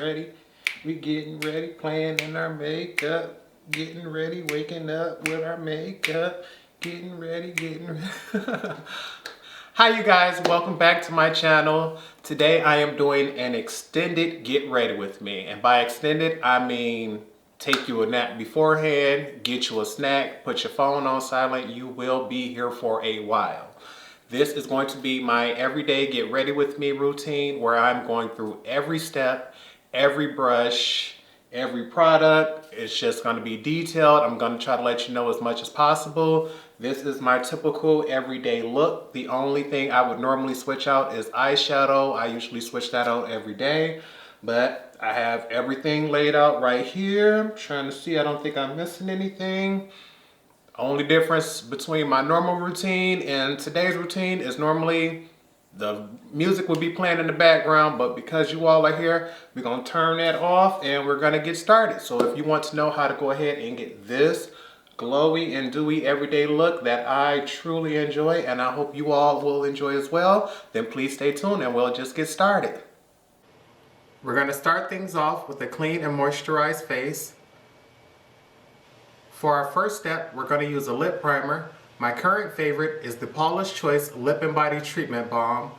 ready. We getting ready, playing in our makeup. Getting ready, waking up with our makeup. Getting ready, getting ready. Hi you guys, welcome back to my channel. Today I am doing an extended get ready with me. And by extended, I mean take you a nap beforehand, get you a snack, put your phone on silent. You will be here for a while. This is going to be my everyday get ready with me routine where I'm going through every step, every brush, every product. It's just going to be detailed. I'm going to try to let you know as much as possible. This is my typical everyday look. The only thing I would normally switch out is eyeshadow. I usually switch that out every day, but I have everything laid out right here. I'm trying to see, I don't think I'm missing anything. Only difference between my normal routine and today's routine is normally the music would be playing in the background, but because you all are here, we're gonna turn that off and we're gonna get started. So if you want to know how to go ahead and get this glowy and dewy everyday look that I truly enjoy, and I hope you all will enjoy as well, then please stay tuned and we'll just get started. We're gonna start things off with a clean and moisturized face. For our first step, we're going to use a lip primer. My current favorite is the Paula's Choice Lip and Body Treatment Balm.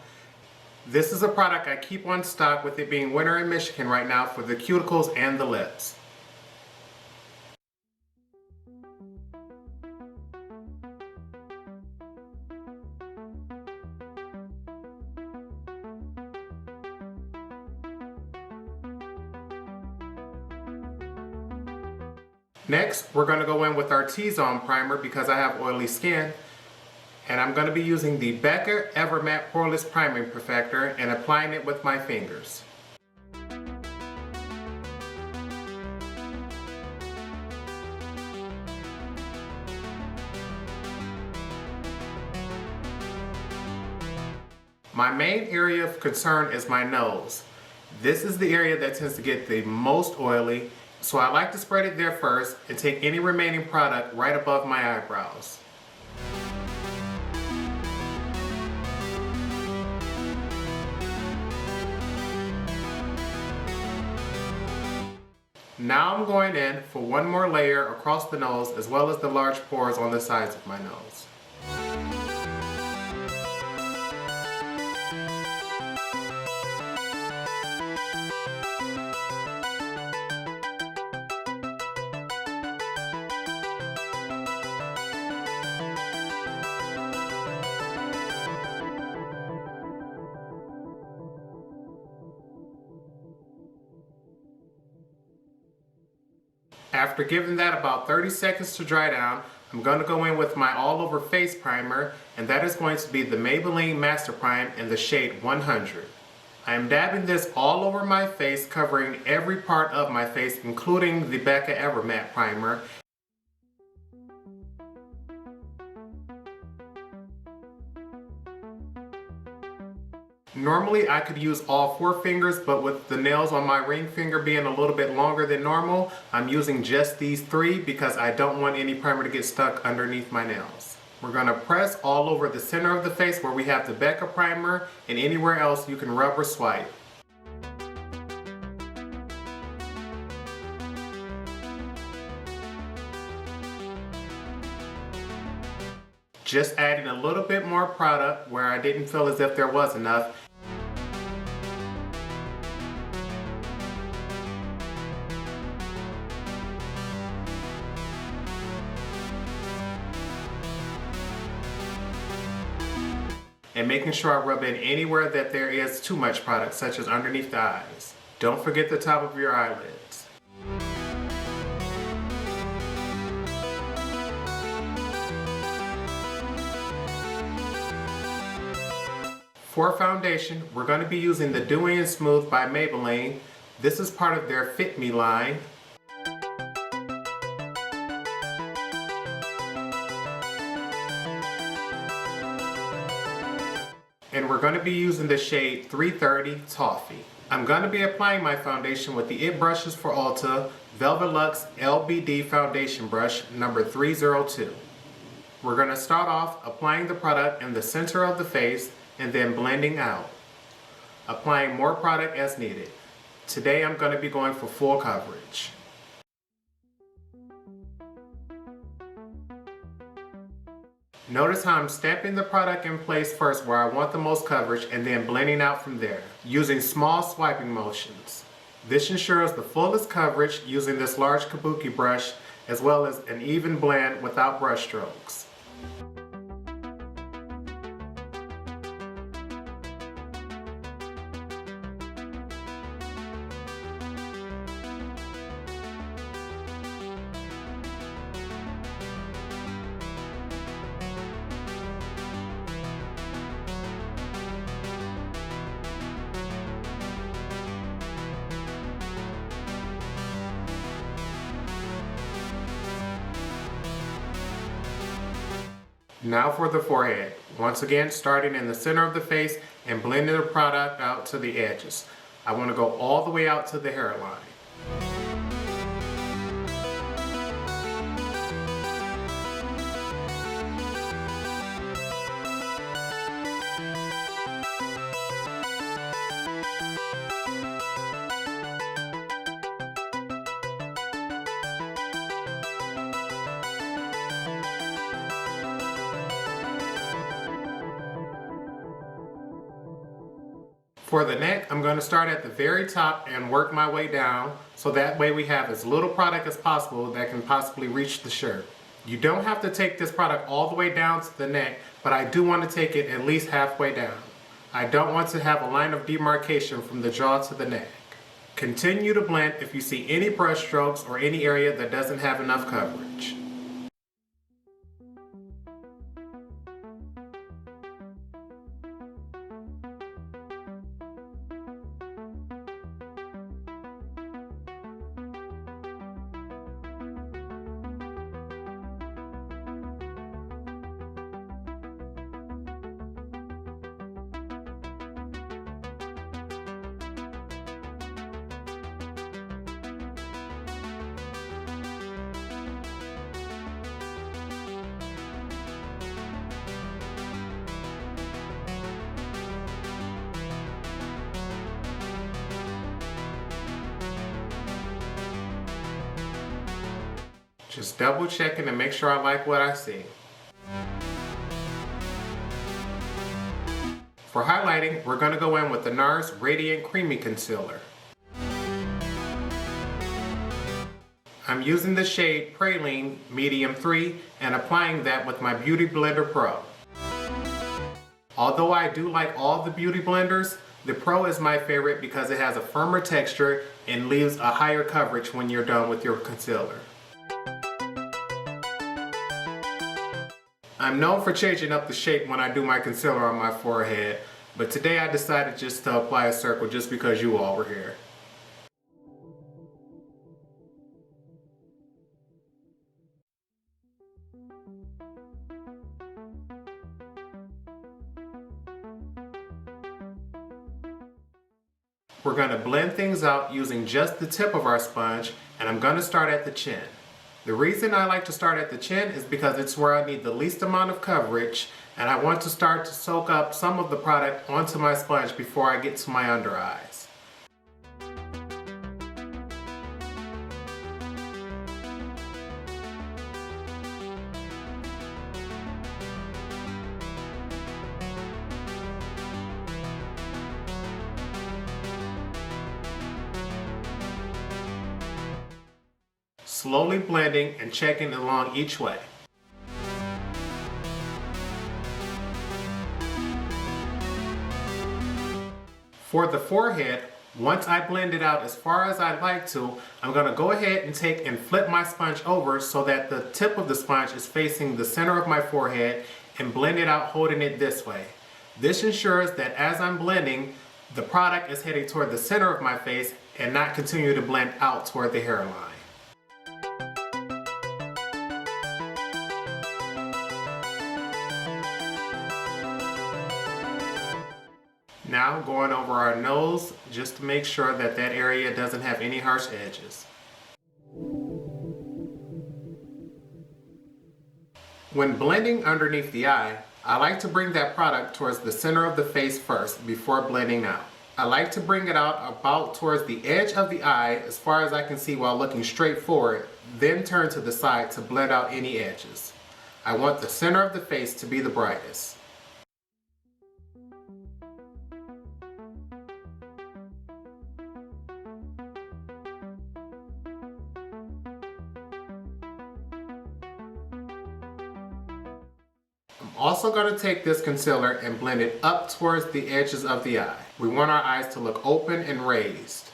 This is a product I keep on stock with it being winter in Michigan right now for the cuticles and the lips. Next, we're going to go in with our T-Zone primer because I have oily skin. And I'm going to be using the Becca Ever Matte Poreless Priming Perfector and applying it with my fingers. My main area of concern is my nose. This is the area that tends to get the most oily. So I like to spread it there first and take any remaining product right above my eyebrows. Now I'm going in for one more layer across the nose as well as the large pores on the sides of my nose. After giving that about 30 seconds to dry down, I'm going to go in with my all over face primer, and that is going to be the Maybelline Master Prime in the shade 100. I am dabbing this all over my face, covering every part of my face, including the Becca Ever Matte Primer. Normally I could use all 4 fingers, but with the nails on my ring finger being a little bit longer than normal, I'm using just these 3 because I don't want any primer to get stuck underneath my nails. We're going to press all over the center of the face where we have the Becca primer, and anywhere else you can rub or swipe. Just adding a little bit more product where I didn't feel as if there was enough. And making sure I rub in anywhere that there is too much product, such as underneath the eyes. Don't forget the top of your eyelids. For foundation, we're going to be using the Dewy and Smooth by Maybelline. This is part of their Fit Me line. And we're going to be using the shade 330 Toffee. I'm going to be applying my foundation with the IT Brushes for Ulta Velvet Luxe LBD Foundation Brush number 302. We're going to start off applying the product in the center of the face and then blending out. Applying more product as needed. Today I'm going to be going for full coverage. Notice how I'm stamping the product in place first where I want the most coverage and then blending out from there, using small swiping motions. This ensures the fullest coverage using this large kabuki brush, as well as an even blend without brush strokes. Now for the forehead. Once again, starting in the center of the face and blending the product out to the edges. I want to go all the way out to the hairline. For the neck, I'm going to start at the very top and work my way down, so that way we have as little product as possible that can possibly reach the shirt. You don't have to take this product all the way down to the neck, but I do want to take it at least halfway down. I don't want to have a line of demarcation from the jaw to the neck. Continue to blend if you see any brush strokes or any area that doesn't have enough coverage. Just double checking to make sure I like what I see. For highlighting, we're going to go in with the NARS Radiant Creamy Concealer. I'm using the shade Praline Medium 3 and applying that with my Beauty Blender Pro. Although I do like all the beauty blenders, the Pro is my favorite because it has a firmer texture and leaves a higher coverage when you're done with your concealer. I'm known for changing up the shape when I do my concealer on my forehead, but today I decided just to apply a circle just because you all were here. We're going to blend things out using just the tip of our sponge, and I'm going to start at the chin. The reason I like to start at the chin is because it's where I need the least amount of coverage, and I want to start to soak up some of the product onto my sponge before I get to my under eyes. Slowly blending and checking along each way. For the forehead, once I blend it out as far as I'd like to, I'm going to go ahead and take and flip my sponge over so that the tip of the sponge is facing the center of my forehead and blend it out holding it this way. This ensures that as I'm blending, the product is heading toward the center of my face and not continue to blend out toward the hairline. Now going over our nose just to make sure that that area doesn't have any harsh edges. When blending underneath the eye, I like to bring that product towards the center of the face first before blending out. I like to bring it out about towards the edge of the eye as far as I can see while looking straight forward, then turn to the side to blend out any edges. I want the center of the face to be the brightest. I'm also going to take this concealer and blend it up towards the edges of the eye. We want our eyes to look open and raised.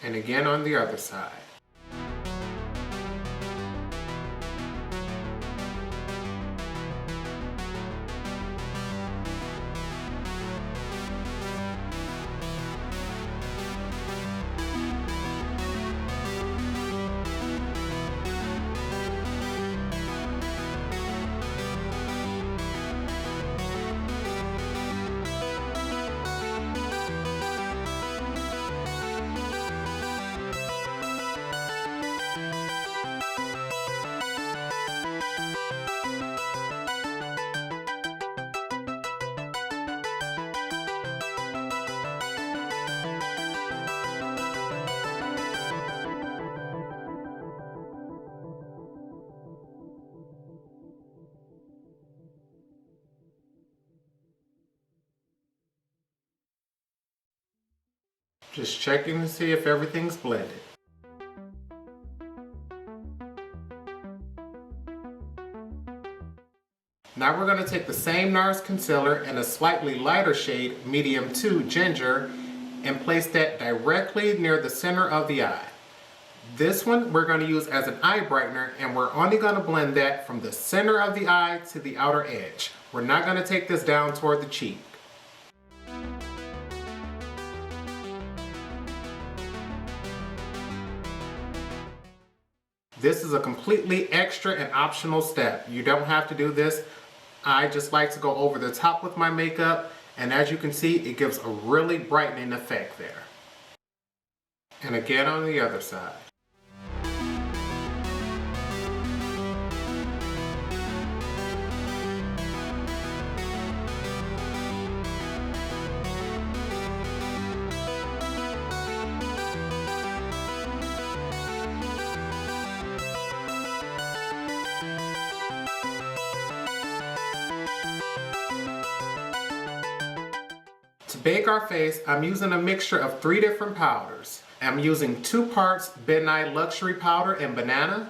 And again on the other side. Just checking to see if everything's blended. Now we're going to take the same NARS concealer in a slightly lighter shade, medium 2 ginger, and place that directly near the center of the eye. This one we're going to use as an eye brightener, and we're only going to blend that from the center of the eye to the outer edge. We're not going to take this down toward the cheek. This is a completely extra and optional step. You don't have to do this. I just like to go over the top with my makeup, and as you can see, it gives a really brightening effect there. And again on the other side. To bake our face, I'm using a mixture of 3 different powders. I'm using 2 parts Ben Nye Luxury Powder and Banana,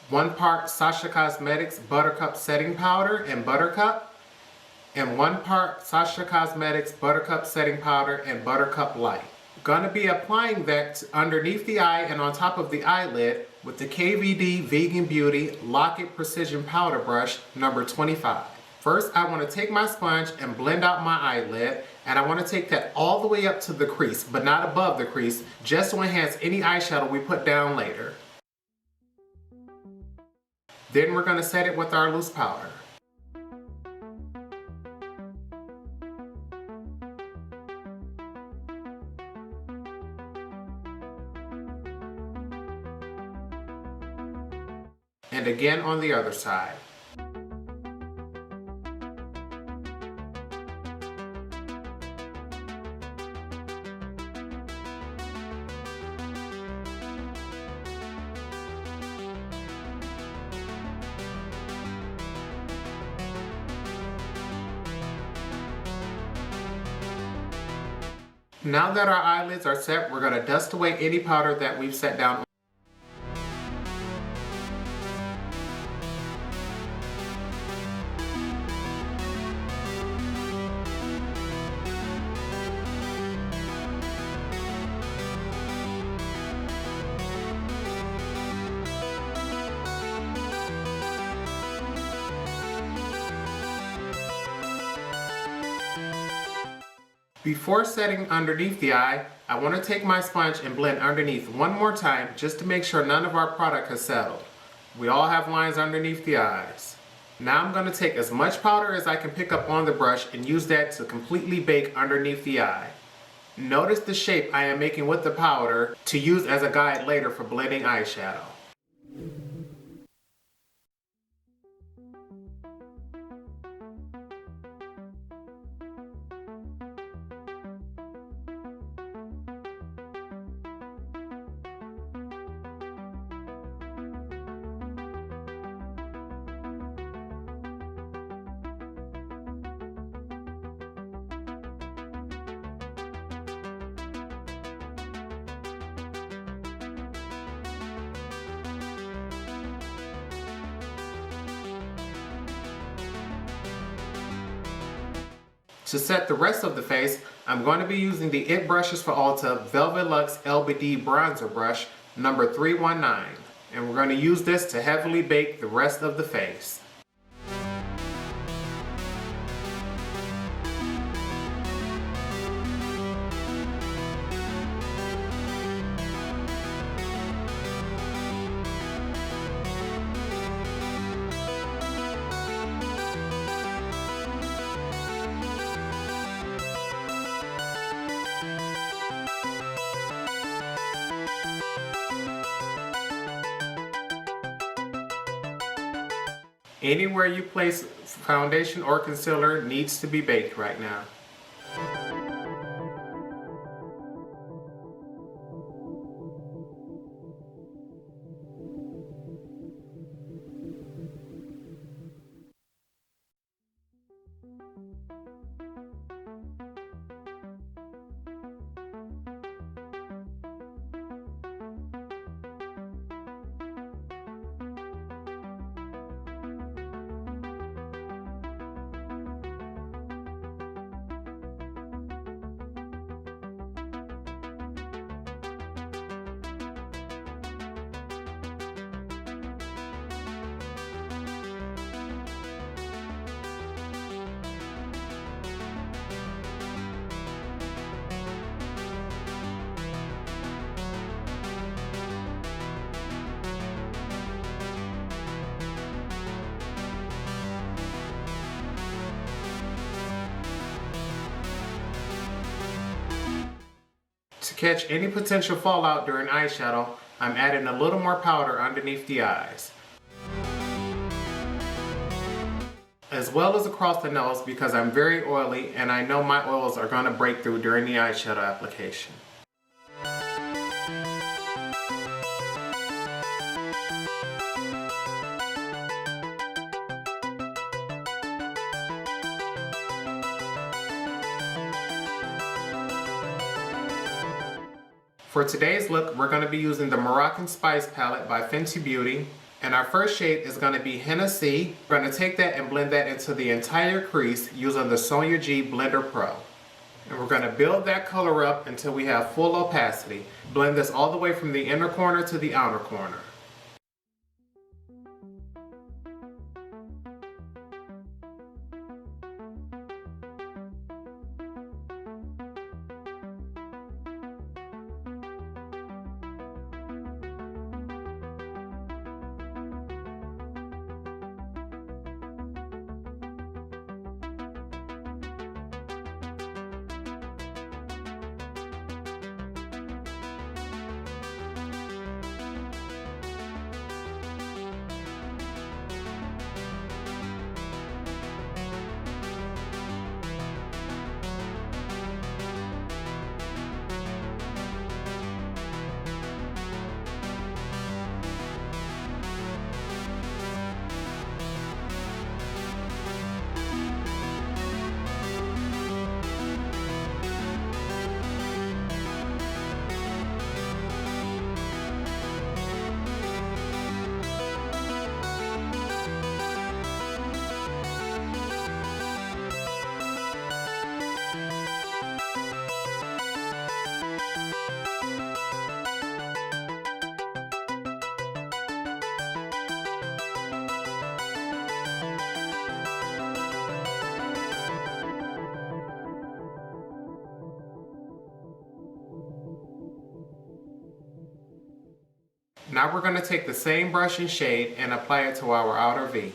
1 part Sacha Cosmetics Buttercup Setting Powder and Buttercup, and 1 part Sacha Cosmetics Buttercup Setting Powder and Buttercup Light. I'm going to be applying that underneath the eye and on top of the eyelid with the KVD Vegan Beauty Lock-It Precision Powder Brush number 25. First, I want to take my sponge and blend out my eyelid, and I want to take that all the way up to the crease, but not above the crease, just to enhance any eyeshadow we put down later. Then we're going to set it with our loose powder. And again on the other side. Now that our eyelids are set, we're going to dust away any powder that we've set down. Before setting underneath the eye, I want to take my sponge and blend underneath one more time just to make sure none of our product has settled. We all have lines underneath the eyes. Now I'm going to take as much powder as I can pick up on the brush and use that to completely bake underneath the eye. Notice the shape I am making with the powder to use as a guide later for blending eyeshadow. To set the rest of the face, I'm going to be using the IT Brushes for Ulta Velvet Luxe LBD Bronzer Brush number 319. And we're going to use this to heavily bake the rest of the face. Anywhere you place foundation or concealer needs to be baked right now. To catch any potential fallout during eyeshadow, I'm adding a little more powder underneath the eyes, as well as across the nose because I'm very oily and I know my oils are going to break through during the eyeshadow application. For today's look, we're going to be using the Moroccan Spice Palette by Fenty Beauty. And our first shade is going to be Henna C. We're going to take that and blend that into the entire crease using the Sonia G Blender Pro. And we're going to build that color up until we have full opacity. Blend this all the way from the inner corner to the outer corner. Now we're going to take the same brush and shade and apply it to our outer V.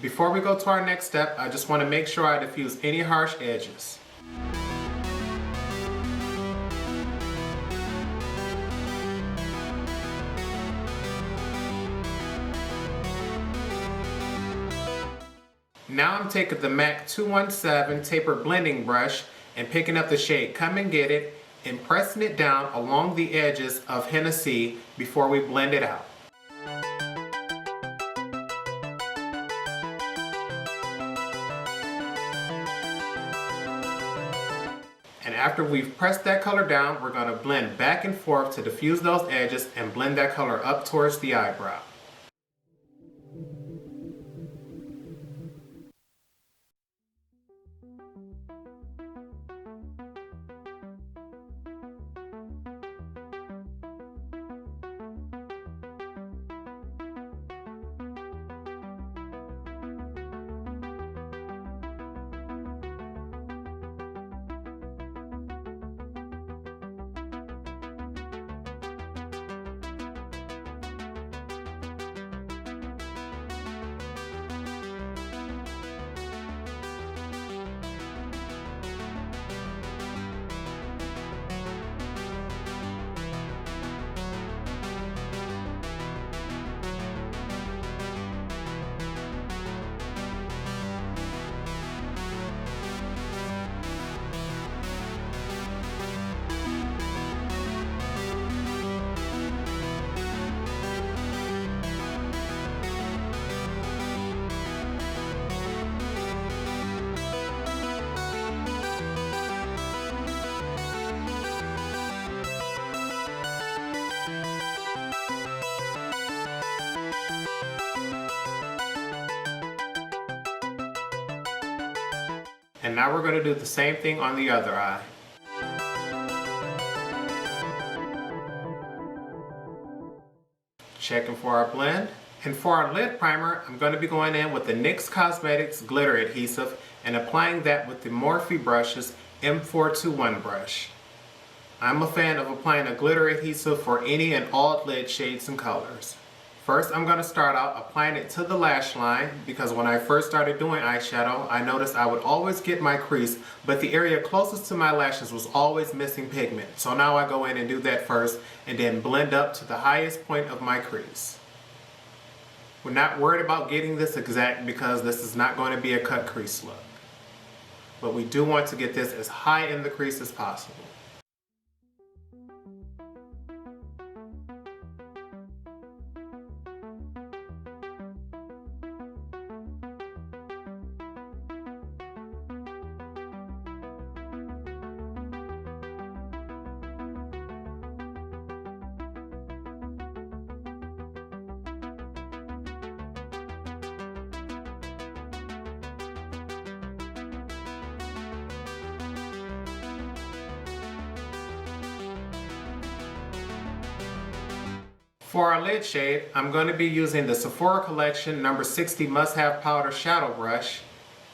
Before we go to our next step, I just want to make sure I diffuse any harsh edges. Now I'm taking the MAC 217 taper blending brush and picking up the shade Come and Get It and pressing it down along the edges of Hennessy before we blend it out. And after we've pressed that color down, we're going to blend back and forth to diffuse those edges and blend that color up towards the eyebrow. And now we're going to do the same thing on the other eye. Checking for our blend. And for our lid primer, I'm going to be going in with the NYX Cosmetics Glitter Adhesive and applying that with the Morphe Brushes M421 brush. I'm a fan of applying a glitter adhesive for any and all lid shades and colors. First, I'm going to start out applying it to the lash line because when I first started doing eyeshadow, I noticed I would always get my crease, but the area closest to my lashes was always missing pigment. So now I go in and do that first and then blend up to the highest point of my crease. We're not worried about getting this exact because this is not going to be a cut crease look. But we do want to get this as high in the crease as possible. For our lid shade, I'm going to be using the Sephora Collection No. 60 Must Have Powder Shadow Brush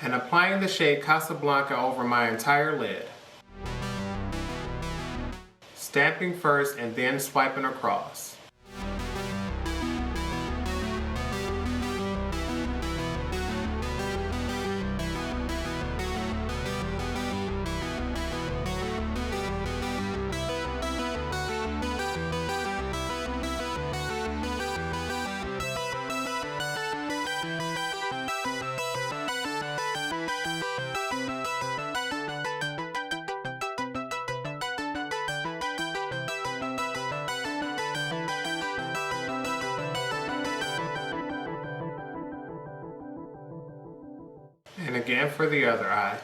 and applying the shade Casablanca over my entire lid. Stamping first and then swiping across. And again for the other eye.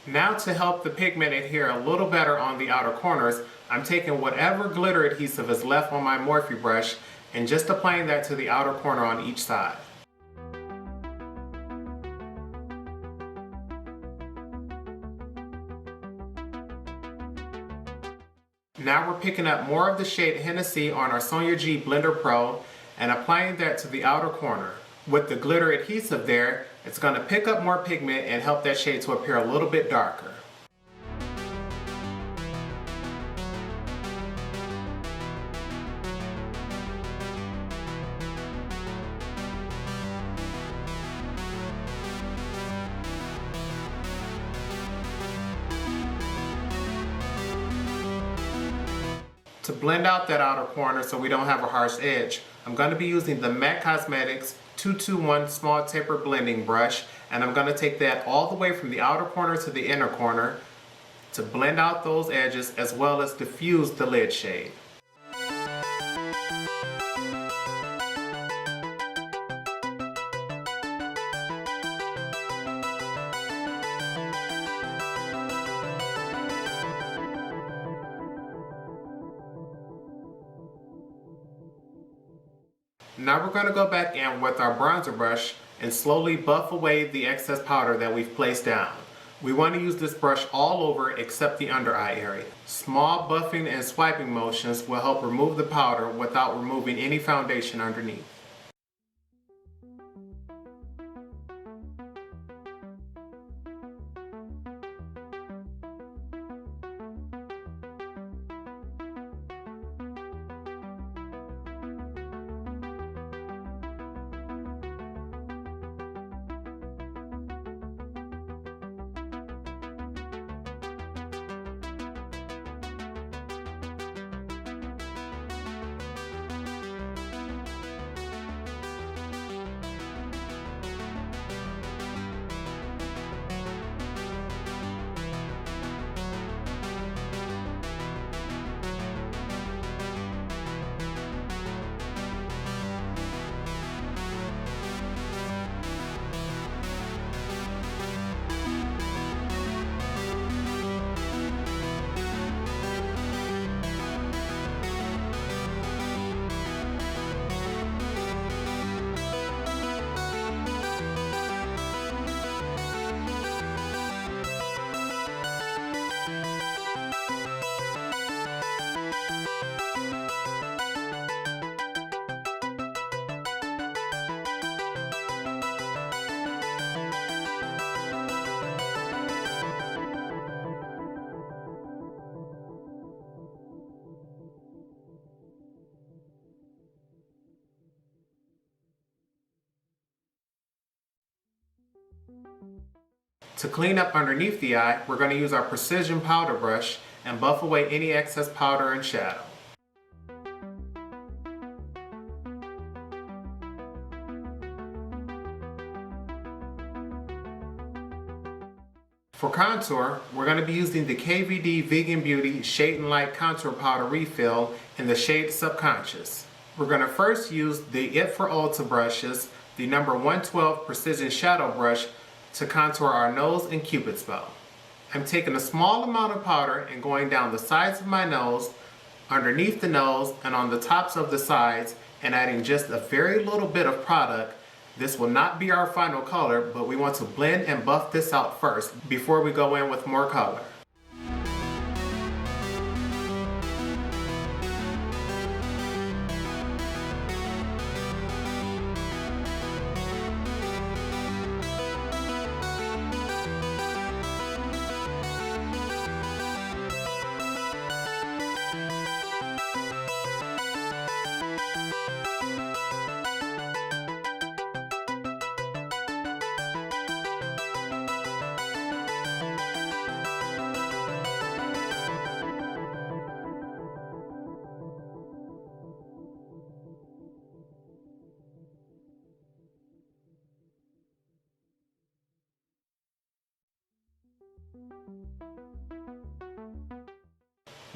Now to help the pigment adhere a little better on the outer corners, I'm taking whatever glitter adhesive is left on my Morphe brush and just applying that to the outer corner on each side. Now we're picking up more of the shade Hennessy on our Sonia G Blender Pro and applying that to the outer corner. With the glitter adhesive there, it's going to pick up more pigment and help that shade to appear a little bit darker. To blend out that outer corner so we don't have a harsh edge, I'm going to be using the MAC Cosmetics 221 Small Taper Blending Brush, and I'm going to take that all the way from the outer corner to the inner corner to blend out those edges as well as diffuse the lid shade. Now we're going to go back in with our bronzer brush and slowly buff away the excess powder that we've placed down. We want to use this brush all over except the under eye area. Small buffing and swiping motions will help remove the powder without removing any foundation underneath. To clean up underneath the eye, we're going to use our precision powder brush and buff away any excess powder and shadow. For contour, we're going to be using the KVD Vegan Beauty Shade and Light Contour Powder Refill in the shade Subconscious. We're going to first use the It for Ulta brushes, the number 112 Precision Shadow Brush, to contour our nose and Cupid's bow. I'm taking a small amount of powder and going down the sides of my nose, underneath the nose, and on the tops of the sides, and adding just a very little bit of product. This will not be our final color, but we want to blend and buff this out first before we go in with more color.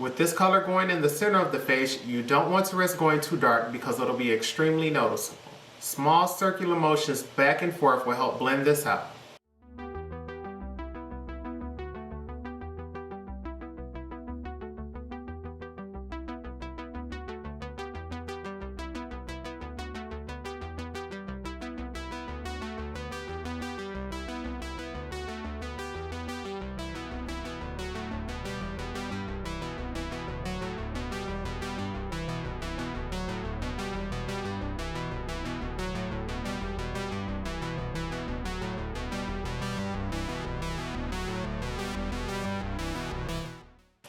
With this color going in the center of the face, you don't want to risk going too dark because it'll be extremely noticeable. Small circular motions back and forth will help blend this out.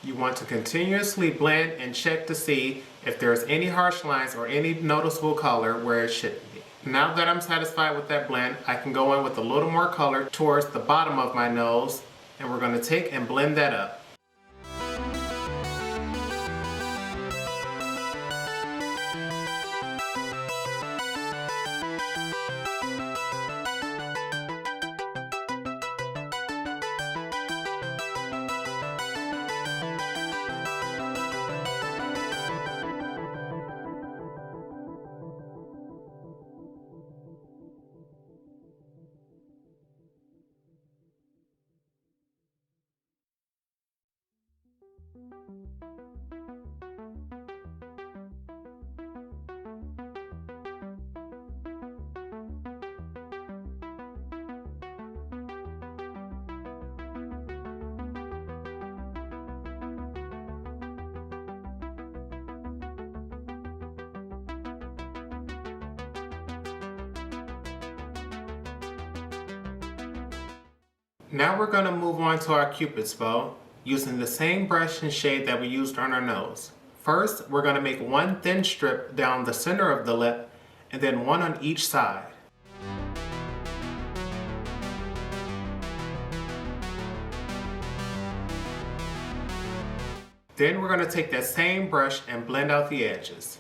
You want to continuously blend and check to see if there's any harsh lines or any noticeable color where it shouldn't be. Now that I'm satisfied with that blend, I can go in with a little more color towards the bottom of my nose, and we're going to take and blend that up. Now we're going to move on to our Cupid's bow using the same brush and shade that we used on our nose. First, we're going to make one thin strip down the center of the lip and then one on each side. Then we're going to take that same brush and blend out the edges.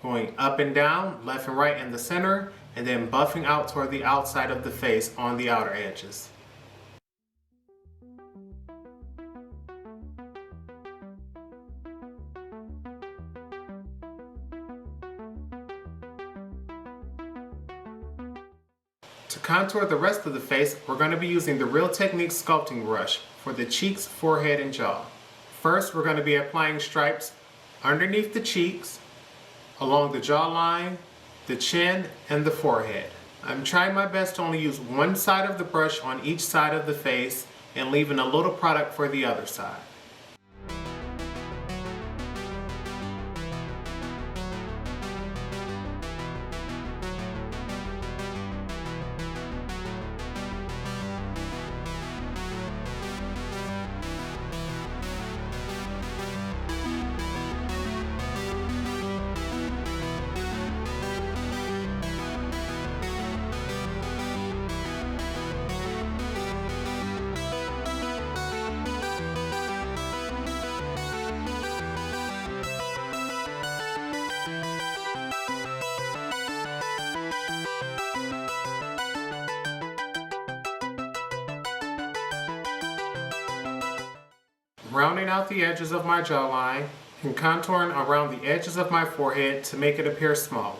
Going up and down, left and right in the center, and then buffing out toward the outside of the face on the outer edges. To contour the rest of the face, we're going to be using the Real Technique sculpting brush for the cheeks, forehead, and jaw. First, we're going to be applying stripes underneath the cheeks, along the jawline, the chin, and the forehead. I'm trying my best to only use one side of the brush on each side of the face and leaving a little product for the other side. Rounding out the edges of my jawline and contouring around the edges of my forehead to make it appear smaller.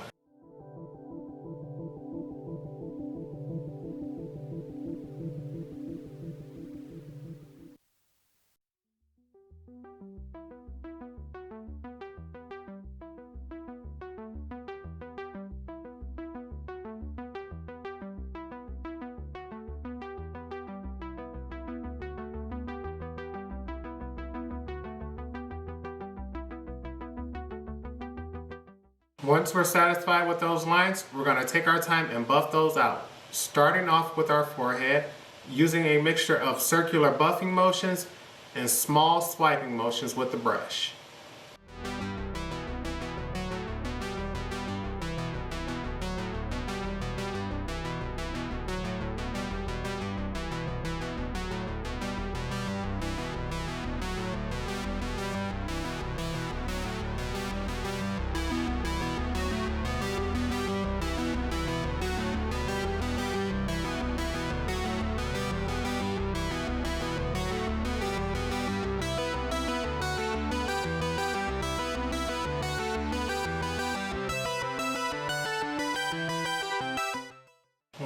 Once we're satisfied with those lines, we're going to take our time and buff those out. Starting off with our forehead, using a mixture of circular buffing motions and small swiping motions with the brush.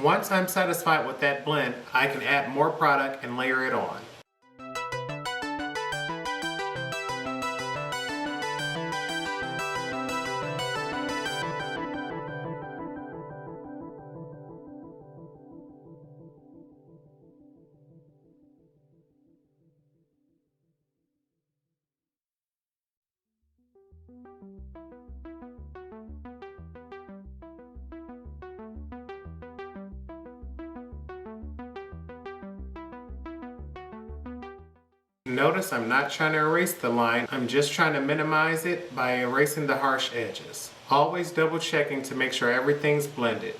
Once I'm satisfied with that blend, I can add more product and layer it on. Notice I'm not trying to erase the line, I'm just trying to minimize it by erasing the harsh edges. Always double checking to make sure everything's blended.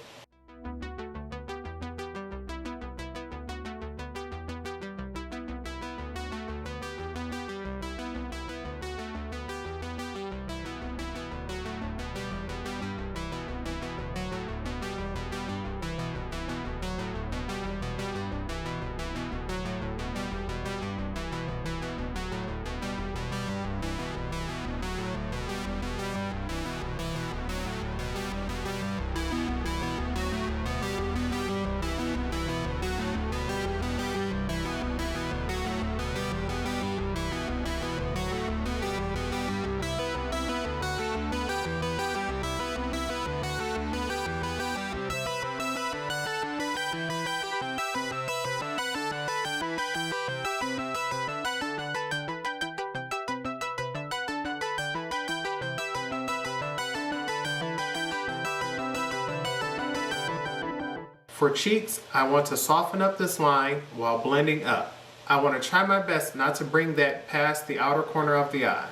For cheeks, I want to soften up this line while blending up. I want to try my best not to bring that past the outer corner of the eye.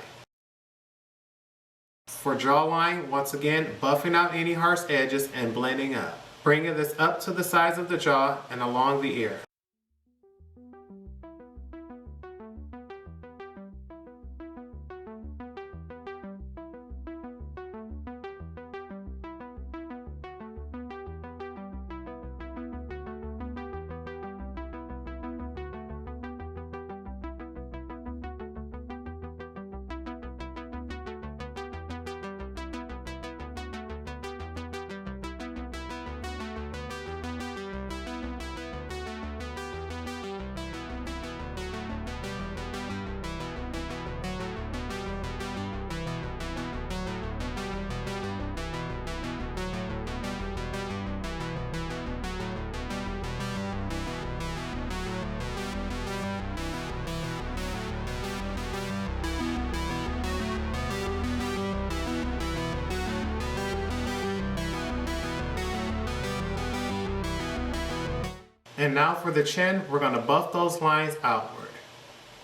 For jawline, once again, buffing out any harsh edges and blending up. Bringing this up to the sides of the jaw and along the ear. And now for the chin, we're going to buff those lines outward.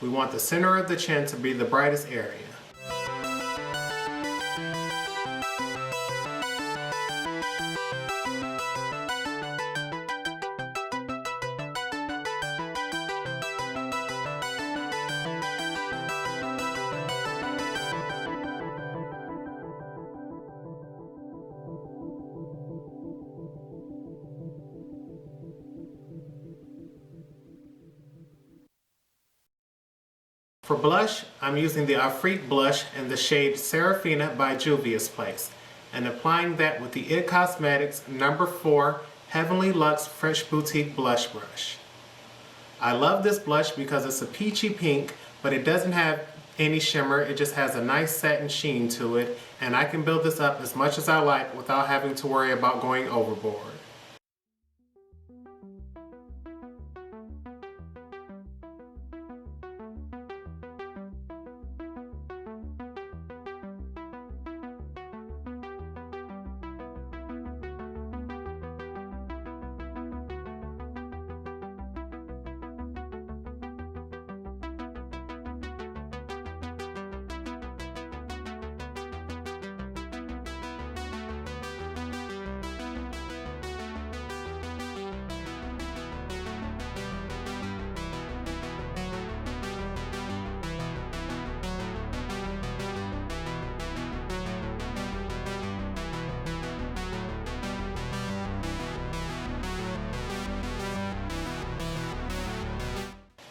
We want the center of the chin to be the brightest area. For blush, I'm using the Afrique blush in the shade Serafina by Juvia's Place and applying that with the IT Cosmetics No. 4 Heavenly Luxe French Boutique Blush Brush. I love this blush because it's a peachy pink, but it doesn't have any shimmer. It just has a nice satin sheen to it, and I can build this up as much as I like without having to worry about going overboard.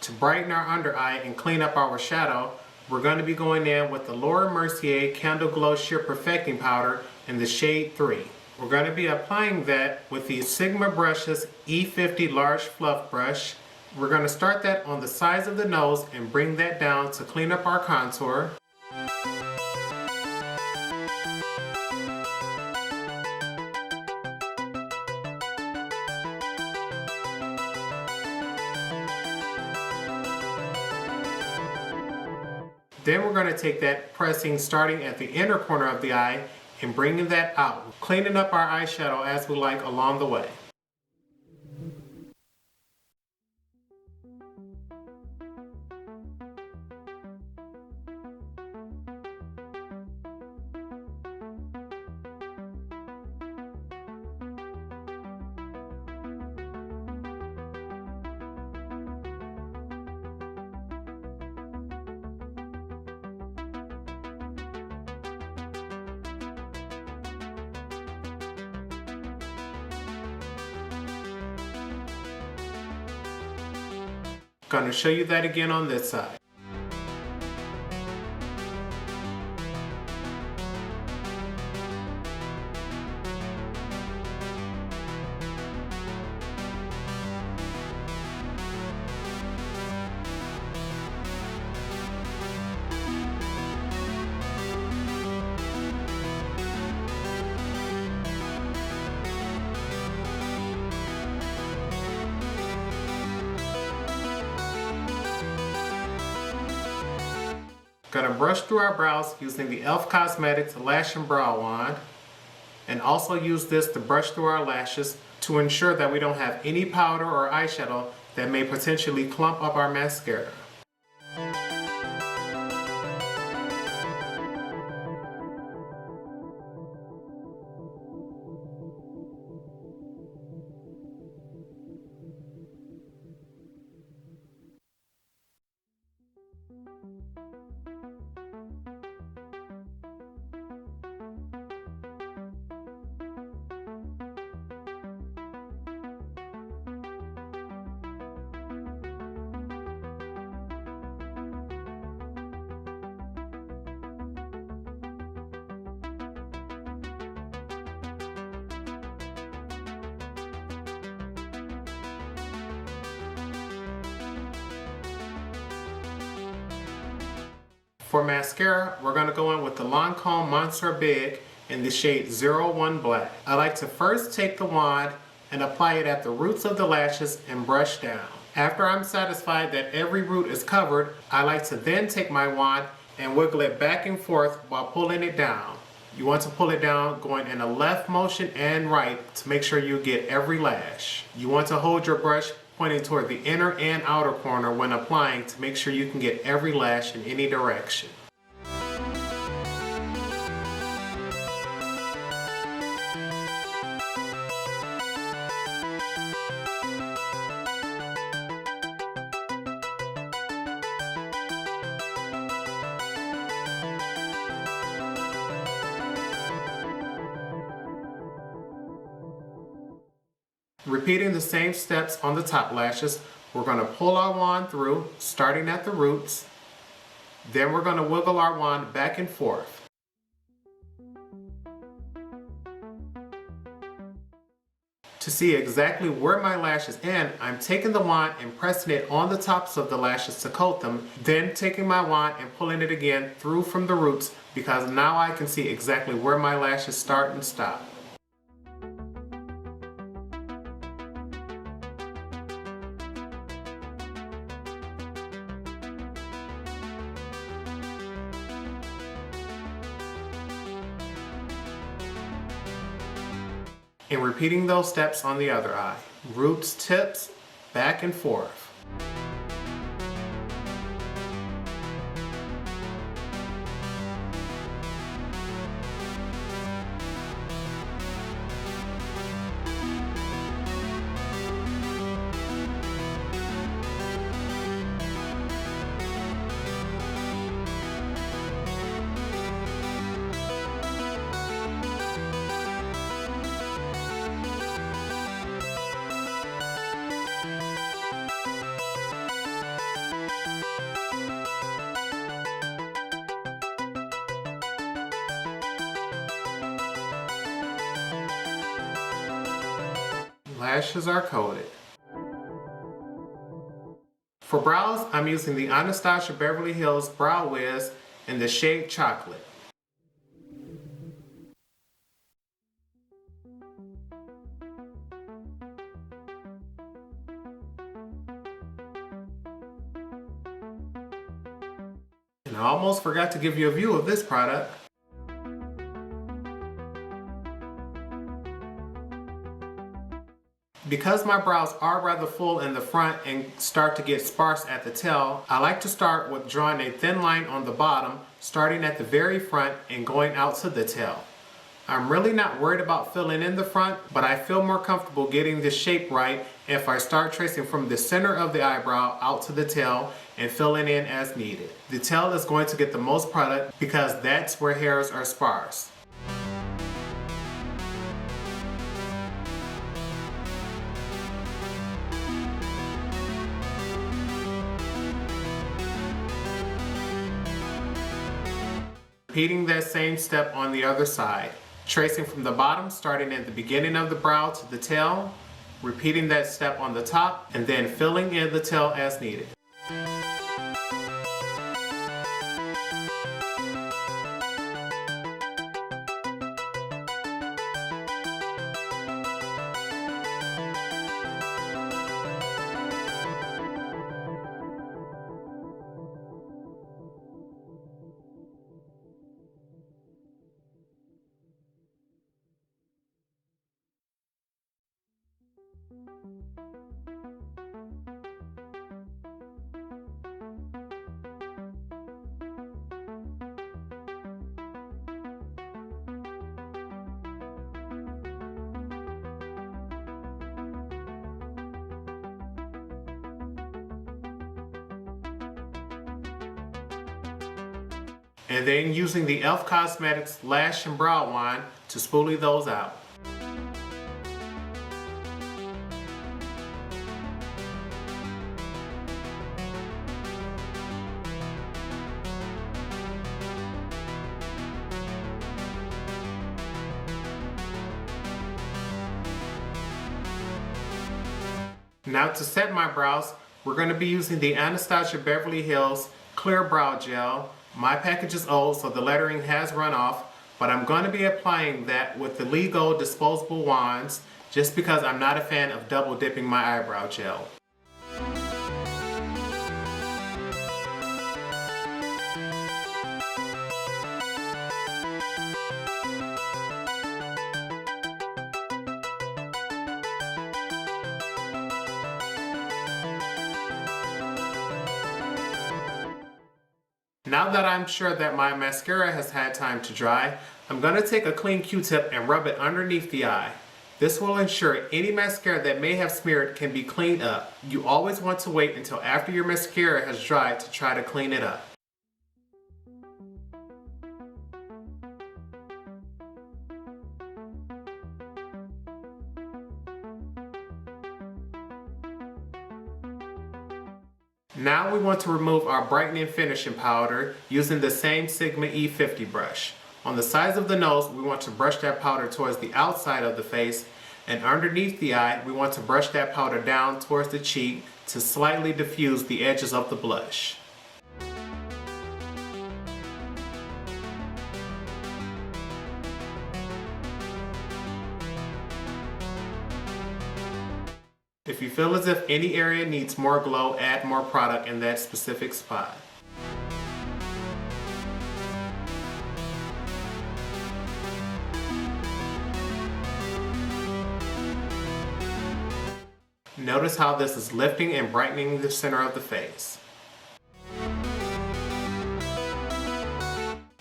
To brighten our under eye and clean up our shadow, we're going to be going in with the Laura Mercier Candle Glow Sheer Perfecting Powder in the shade 3. We're going to be applying that with the Sigma Brushes E50 Large Fluff Brush. We're going to start that on the sides of the nose and bring that down to clean up our contour. Then we're going to take that pressing starting at the inner corner of the eye and bringing that out, cleaning up our eyeshadow as we like along the way. Going to show you that again on this side. Gonna brush through our brows using the e.l.f. Cosmetics Lash and Brow Wand, and also use this to brush through our lashes to ensure that we don't have any powder or eyeshadow that may potentially clump up our mascara. For mascara, we're going to go in with the Lancome Monster Big in the shade 01 Black. I like to first take the wand and apply it at the roots of the lashes and brush down. After I'm satisfied that every root is covered, I like to then take my wand and wiggle it back and forth while pulling it down. You want to pull it down going in a left motion and right to make sure you get every lash. You want to hold your brush pointing toward the inner and outer corner when applying to make sure you can get every lash in any direction. Repeating the same steps on the top lashes, we're going to pull our wand through, starting at the roots. Then we're going to wiggle our wand back and forth. To see exactly where my lashes end, I'm taking the wand and pressing it on the tops of the lashes to coat them, then taking my wand and pulling it again through from the roots because now I can see exactly where my lashes start and stop. And repeating those steps on the other eye. Roots, tips, back and forth. Lashes are coated. For brows, I'm using the Anastasia Beverly Hills Brow Wiz in the shade Chocolate. And I almost forgot to give you a view of this product. Because my brows are rather full in the front and start to get sparse at the tail, I like to start with drawing a thin line on the bottom, starting at the very front and going out to the tail. I'm really not worried about filling in the front, but I feel more comfortable getting the shape right if I start tracing from the center of the eyebrow out to the tail and filling in as needed. The tail is going to get the most product because that's where hairs are sparse. Repeating that same step on the other side. Tracing from the bottom, starting at the beginning of the brow to the tail, repeating that step on the top, and then filling in the tail as needed. And then using the e.l.f. Cosmetics Lash and Brow Wand to spoolie those out. Now to set my brows, we're going to be using the Anastasia Beverly Hills Clear Brow Gel. My package is old, so the lettering has run off, but I'm going to be applying that with the Lego disposable wands just because I'm not a fan of double dipping my eyebrow gel. Now that I'm sure that my mascara has had time to dry, I'm going to take a clean Q-tip and rub it underneath the eye. This will ensure any mascara that may have smeared can be cleaned up. You always want to wait until after your mascara has dried to try to clean it up. Now we want to remove our brightening finishing powder using the same Sigma E50 brush. On the sides of the nose, we want to brush that powder towards the outside of the face, and underneath the eye, we want to brush that powder down towards the cheek to slightly diffuse the edges of the blush. If you feel as if any area needs more glow, add more product in that specific spot. Notice how this is lifting and brightening the center of the face.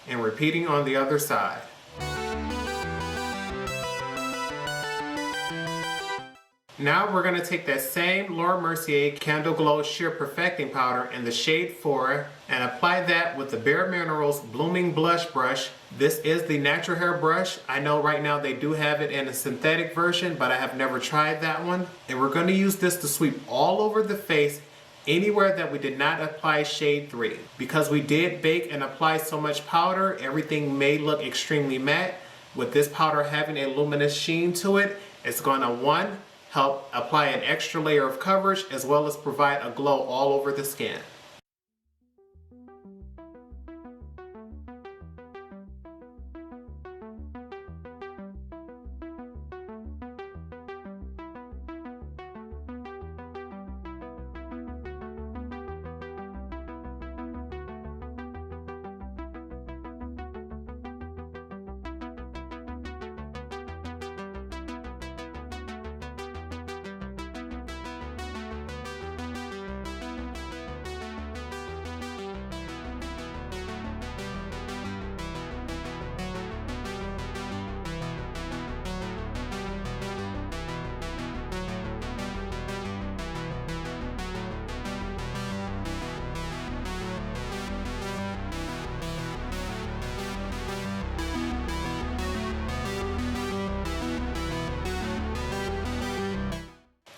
And repeating on the other side. Now we're going to take that same Laura Mercier Candle Glow Sheer Perfecting Powder in the shade 4 and apply that with the Bare Minerals Blooming Blush Brush. This is the natural hair brush. I know right now they do have it in a synthetic version, but I have never tried that one. And we're going to use this to sweep all over the face anywhere that we did not apply shade 3. Because we did bake and apply so much powder, everything may look extremely matte. With this powder having a luminous sheen to it, it's going to help apply an extra layer of coverage as well as provide a glow all over the skin.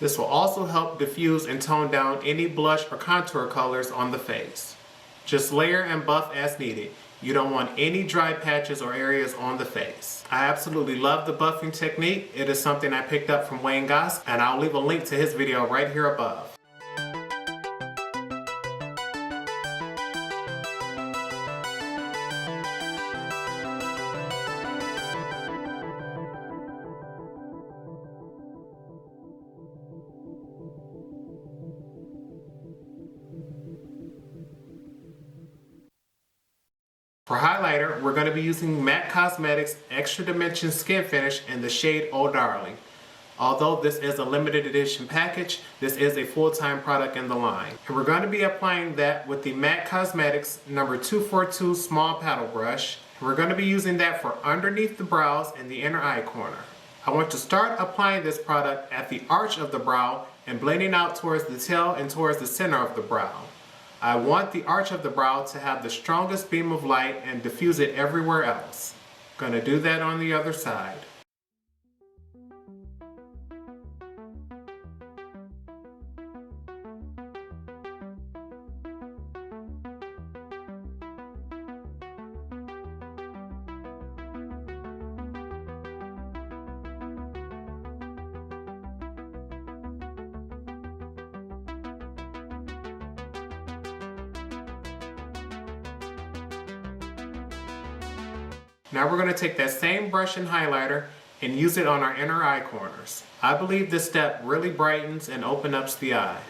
This will also help diffuse and tone down any blush or contour colors on the face. Just layer and buff as needed. You don't want any dry patches or areas on the face. I absolutely love the buffing technique. It is something I picked up from Wayne Goss, and I'll leave a link to his video right here above. For highlighter, we're going to be using MAC Cosmetics Extra Dimension Skin Finish in the shade Oh Darling. Although this is a limited edition package, this is a full-time product in the line. And we're going to be applying that with the MAC Cosmetics number 242 small paddle brush. And we're going to be using that for underneath the brows and the inner eye corner. I want to start applying this product at the arch of the brow and blending out towards the tail and towards the center of the brow. I want the arch of the brow to have the strongest beam of light and diffuse it everywhere else. I'm going to do that on the other side. Now we're going to take that same brush and highlighter and use it on our inner eye corners. I believe this step really brightens and opens up the eye.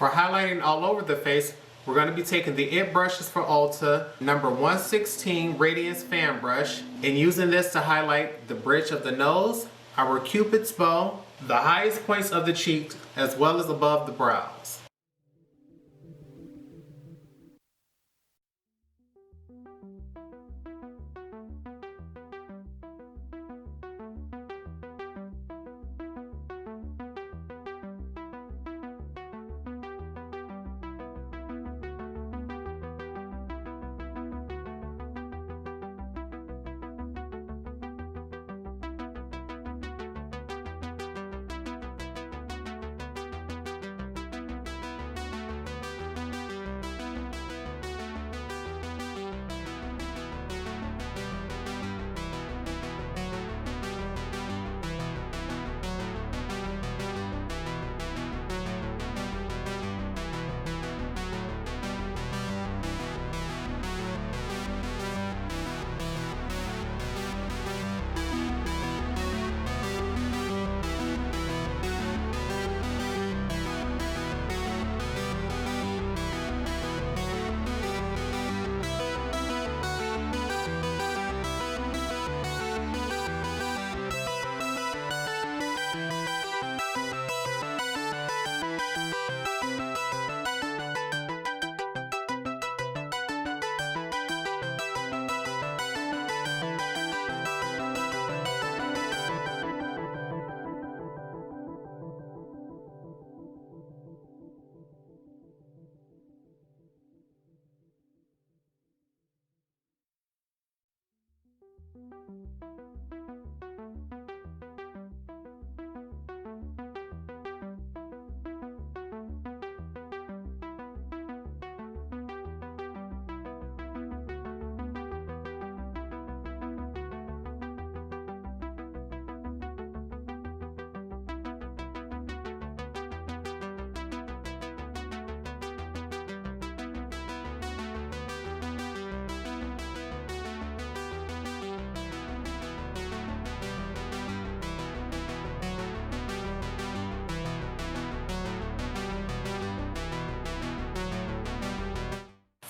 For highlighting all over the face, we're going to be taking the IT brushes for Ulta, number 116 Radiance Fan Brush, and using this to highlight the bridge of the nose, our Cupid's bow, the highest points of the cheeks, as well as above the brows.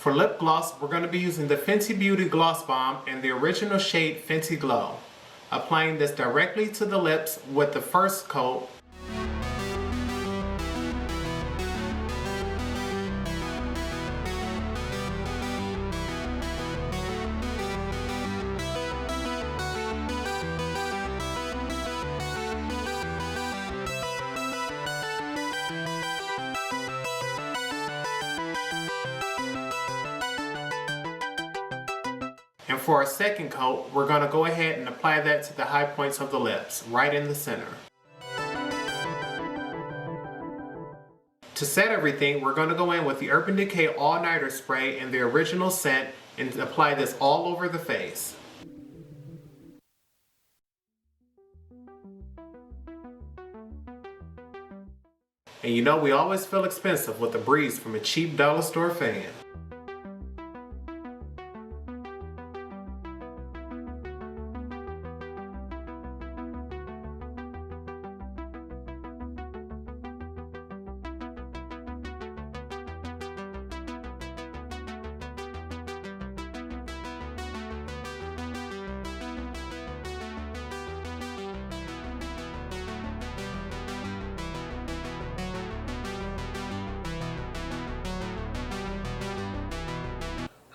For lip gloss, we're going to be using the Fenty Beauty Gloss Bomb in the original shade Fenty Glow. Applying this directly to the lips with the first coat. And for our second coat, we're going to go ahead and apply that to the high points of the lips, right in the center. To set everything, we're going to go in with the Urban Decay All Nighter Spray in the original scent and apply this all over the face. And you know we always feel expensive with a breeze from a cheap dollar store fan.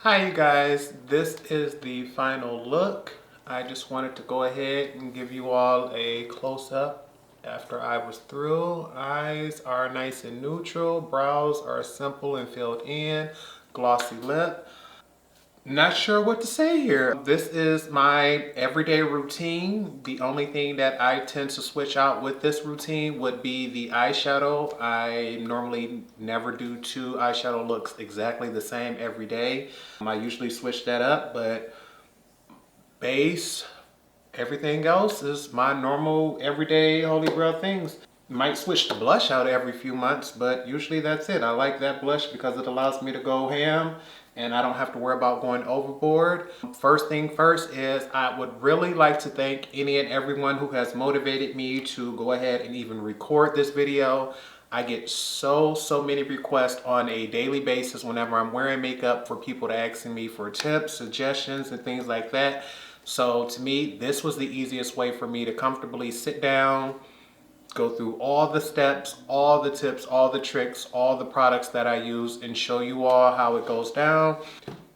Hi you guys, this is the final look. I just wanted to go ahead and give you all a close-up after I was through. Eyes are nice and neutral, brows are simple and filled in, glossy lip. Not sure what to say here. This is my everyday routine. The only thing that I tend to switch out with this routine would be the eyeshadow. I normally never do two eyeshadow looks exactly the same every day. I usually switch that up, but base, everything else is my normal everyday holy grail things. Might switch the blush out every few months, but usually that's it. I like that blush because it allows me to go ham and I don't have to worry about going overboard. First thing first is I would really like to thank any and everyone who has motivated me to go ahead and even record this video. I get so many requests on a daily basis whenever I'm wearing makeup for people to asking me for tips, suggestions, and things like that. So to me, this was the easiest way for me to comfortably sit down, go through all the steps, all the tips, all the tricks, all the products that I use and show you all how it goes down.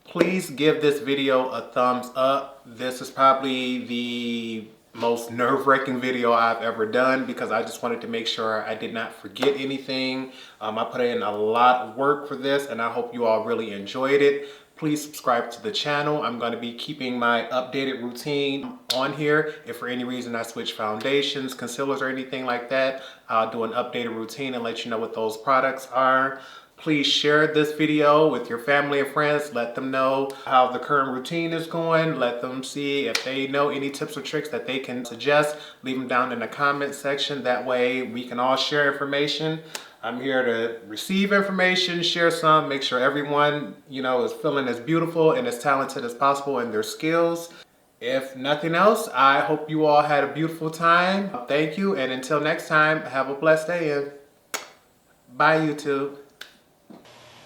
Please give this video a thumbs up. This is probably the most nerve-wracking video I've ever done because I just wanted to make sure I did not forget anything. I put in a lot of work for this and I hope you all really enjoyed it. Please subscribe to the channel. I'm going to be keeping my updated routine on here. If for any reason I switch foundations, concealers, or anything like that, I'll do an updated routine and let you know what those products are. Please share this video with your family and friends. Let them know how the current routine is going. Let them see if they know any tips or tricks that they can suggest. Leave them down in the comment section. That way we can all share information. I'm here to receive information, share some, make sure everyone, you know, is feeling as beautiful and as talented as possible in their skills. If nothing else, I hope you all had a beautiful time. Thank you, and until next time, have a blessed day and bye YouTube.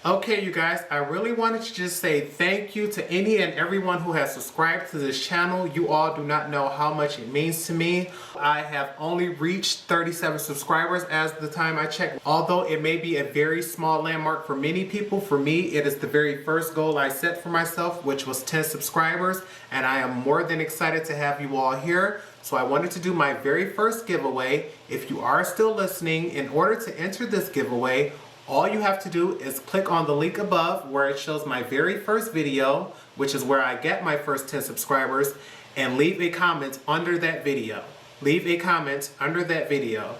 Okay, you guys, I really wanted to just say thank you to any and everyone who has subscribed to this channel. You all do not know how much it means to me. I have only reached 37 subscribers as the time I checked. Although it may be a very small landmark for many people, for me, it is the very first goal I set for myself, which was 10 subscribers. And I am more than excited to have you all here. So I wanted to do my very first giveaway. If you are still listening, in order to enter this giveaway, all you have to do is click on the link above where it shows my very first video, which is where I get my first 10 subscribers, and leave a comment under that video. Leave a comment under that video.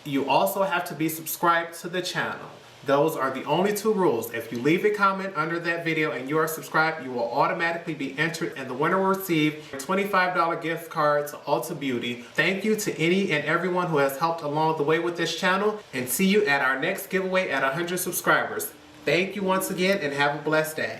You also have to be subscribed to the channel. Those are the only two rules. If you leave a comment under that video and you are subscribed, you will automatically be entered and the winner will receive a $25 gift card to Ulta Beauty. Thank you to any and everyone who has helped along the way with this channel, and see you at our next giveaway at 100 subscribers. Thank you once again and have a blessed day.